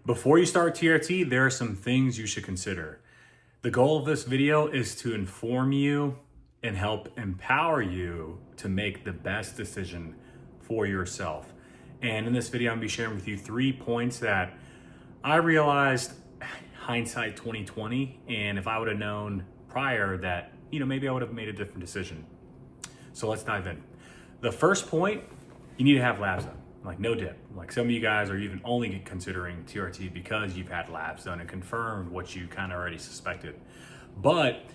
Before you start TRT, there are some things you should consider. The goal of this video is to inform you and help empower you to make the best decision for yourself. And in this video, I'm gonna be sharing with you 3 points that I realized hindsight 2020, and if I would have known prior that, maybe I would have made a different decision. So let's dive in. The first point, you need to have labs done. Like no dip. Like some of you guys are even only considering TRT because you've had labs done and confirmed what you kind of already suspected. But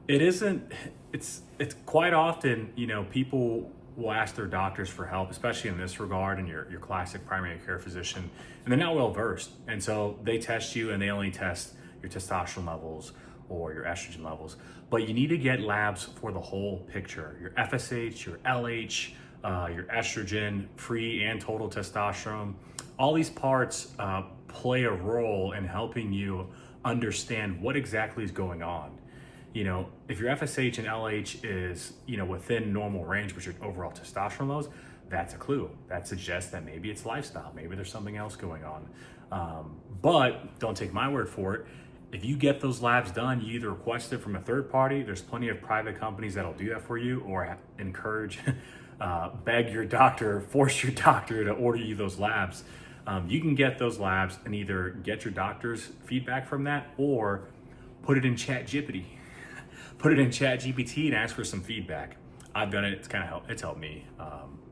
it's quite often, people will ask their doctors for help, especially in this regard, and your classic primary care physician, and they're not well versed. And so they test you and they only test your testosterone levels or your estrogen levels. But you need to get labs for the whole picture. Your FSH, your LH, your estrogen, free and total testosterone. All these parts play a role in helping you understand what exactly is going on. If your FSH and LH is, within normal range, but your overall testosterone levels, that's a clue. That suggests that maybe it's lifestyle. Maybe there's something else going on. But don't take my word for it. If you get those labs done, you either request it from a third party. There's plenty of private companies that'll do that for you, or encourage, beg your doctor, force your doctor to order you those labs. You can get those labs and either get your doctor's feedback from that or put it in ChatGPT. Put it in ChatGPT and ask for some feedback. I've done it. It's helped me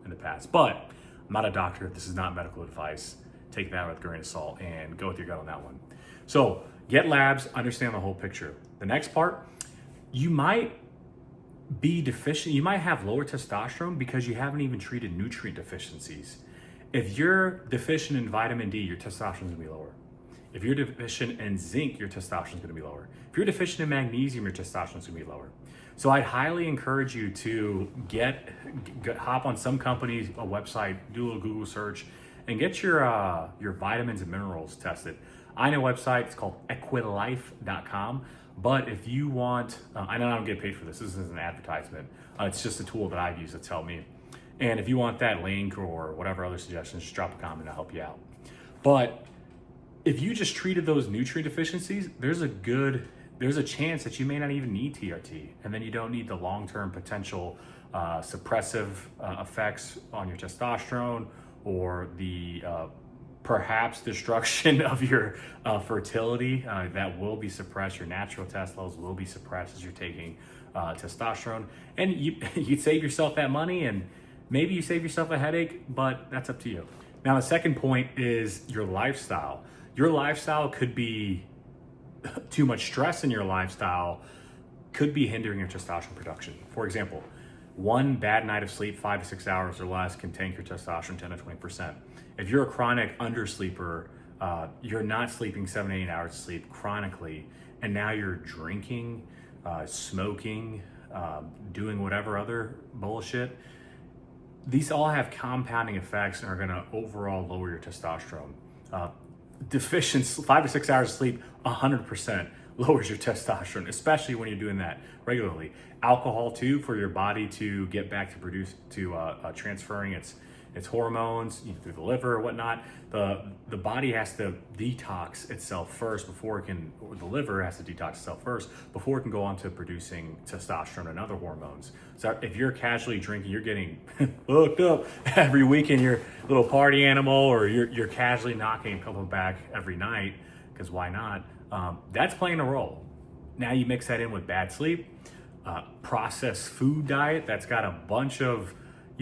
in the past. But I'm not a doctor. This is not medical advice. Take that with a grain of salt and go with your gut on that one. So get labs, understand the whole picture. The next part, you might be deficient. You might have lower testosterone because you haven't even treated nutrient deficiencies. If you're deficient in vitamin D, your testosterone is gonna be lower. If you're deficient in zinc, your testosterone is gonna be lower. If you're deficient in magnesium, your testosterone is gonna be lower. So I'd highly encourage you to hop on some company's website, do a little Google search, and get your vitamins and minerals tested. I know a website, it's called equilife.com. But if you want, I know I don't get paid for this. This isn't an advertisement. It's just a tool that I've used that's helped me. And if you want that link or whatever other suggestions, just drop a comment, I'll help you out. But if you just treated those nutrient deficiencies, there's a chance that you may not even need TRT, and then you don't need the long-term potential suppressive effects on your testosterone or the perhaps destruction of your fertility that will be suppressed. Your natural test levels will be suppressed as you're taking testosterone, and you'd save yourself that money, and maybe you save yourself a headache, but that's up to you. Now, the second point is your lifestyle. Your lifestyle could be too much stress in your lifestyle could be hindering your testosterone production. For example, one bad night of sleep, 5 to 6 hours or less, can tank your testosterone 10 to 20%. If you're a chronic undersleeper, you're not sleeping 7 to 8 hours of sleep chronically, and now you're drinking, smoking, doing whatever other bullshit. These all have compounding effects and are gonna overall lower your testosterone. Deficient 5 to 6 hours of sleep, 100% lowers your testosterone, especially when you're doing that regularly. Alcohol too, for your body to get back to transferring its hormones through the liver or whatnot. The body has to detox itself first before it can, or the liver has to detox itself first before it can go on to producing testosterone and other hormones. So if you're casually drinking, you're getting hooked up every weekend, you're a little party animal, or you're casually knocking a couple back every night, because why not? That's playing a role. Now you mix that in with bad sleep, processed food diet that's got a bunch of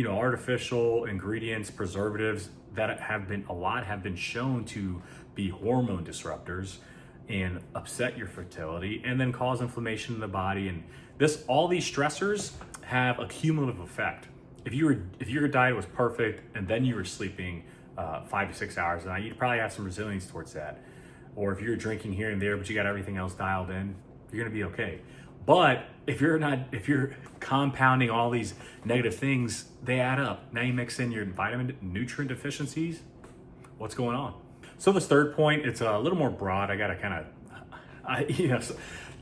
artificial ingredients, preservatives that have been shown to be hormone disruptors and upset your fertility and then cause inflammation in the body. And all these stressors have a cumulative effect. If your diet was perfect and then you were sleeping 5 to 6 hours a night, you'd probably have some resilience towards that. Or if you're drinking here and there, but you got everything else dialed in, you're gonna be okay. But if you're compounding all these negative things, they add up. Now you mix in your vitamin nutrient deficiencies, what's going on? So this third point, it's a little more broad. I gotta kind of,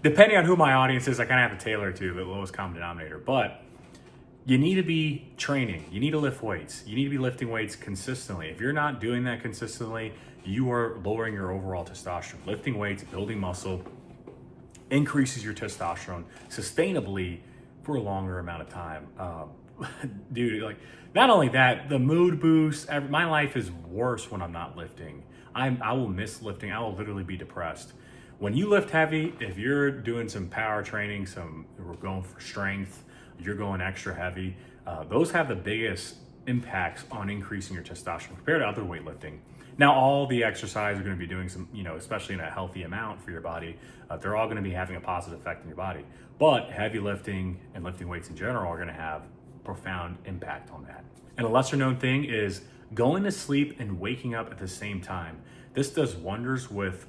depending on who my audience is, I kind of have to tailor it to the lowest common denominator. But you need to be training. You need to lift weights. You need to be lifting weights consistently. If you're not doing that consistently, you are lowering your overall testosterone. Lifting weights, building muscle, increases your testosterone sustainably for a longer amount of time. Dude, like, not only that, the mood boost, my life is worse when I'm not lifting. I will miss lifting. I will literally be depressed. When you lift heavy, if you're doing some power training, we're going for strength, you're going extra heavy, those have the biggest impacts on increasing your testosterone compared to other weightlifting. Now, all the exercise are going to be doing some, especially in a healthy amount for your body, they're all going to be having a positive effect on your body. But heavy lifting and lifting weights in general are going to have profound impact on that. And a lesser known thing is going to sleep and waking up at the same time. This does wonders with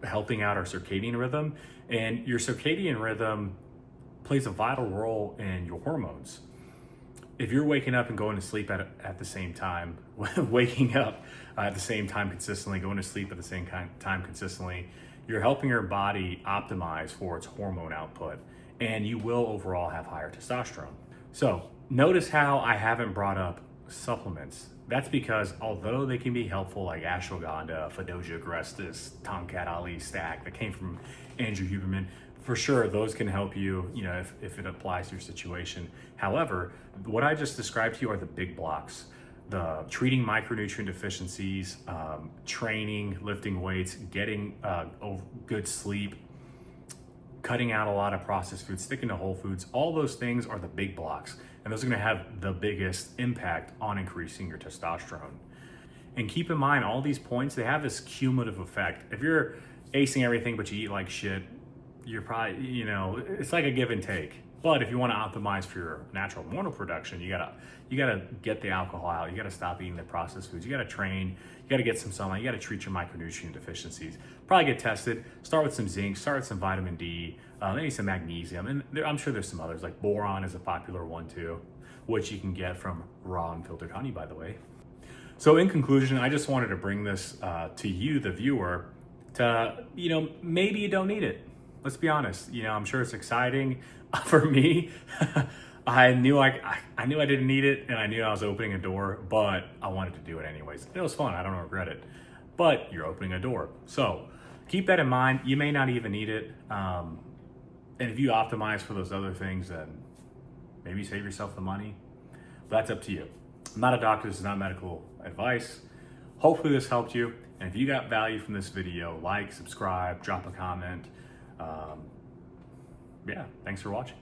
helping out our circadian rhythm, and your circadian rhythm plays a vital role in your hormones. If you're waking up and going to sleep at the same time, waking up at the same time consistently, going to sleep at the same time consistently, you're helping your body optimize for its hormone output, and you will overall have higher testosterone. So notice how I haven't brought up supplements. That's because although they can be helpful, like ashwagandha, Fedoja agrestis, Tomcat Ali stack that came from Andrew Huberman, for sure those can help you, if it applies to your situation. However, what I just described to you are the big blocks. The treating micronutrient deficiencies, training, lifting weights, getting good sleep, cutting out a lot of processed foods, sticking to whole foods, all those things are the big blocks. And those are gonna have the biggest impact on increasing your testosterone. And keep in mind, all these points, they have this cumulative effect. If you're acing everything but you eat like shit, you're probably, it's like a give and take. But if you want to optimize for your natural hormone production, you gotta get the alcohol out. You gotta stop eating the processed foods. You gotta train. You gotta get some sunlight. You gotta treat your micronutrient deficiencies. Probably get tested. Start with some zinc. Start with some vitamin D. Maybe some magnesium. And I'm sure there's some others. Like boron is a popular one too, which you can get from raw unfiltered honey, by the way. So in conclusion, I just wanted to bring this to you, the viewer, to maybe you don't need it. Let's be honest. I'm sure it's exciting. For me, I knew I didn't need it, and I knew I was opening a door, but I wanted to do it anyways. It was fun. I don't regret it. But you're opening a door. So keep that in mind. You may not even need it. And if you optimize for those other things, then maybe save yourself the money. But that's up to you. I'm not a doctor. This is not medical advice. Hopefully this helped you. And if you got value from this video, like, subscribe, drop a comment. Yeah, thanks for watching.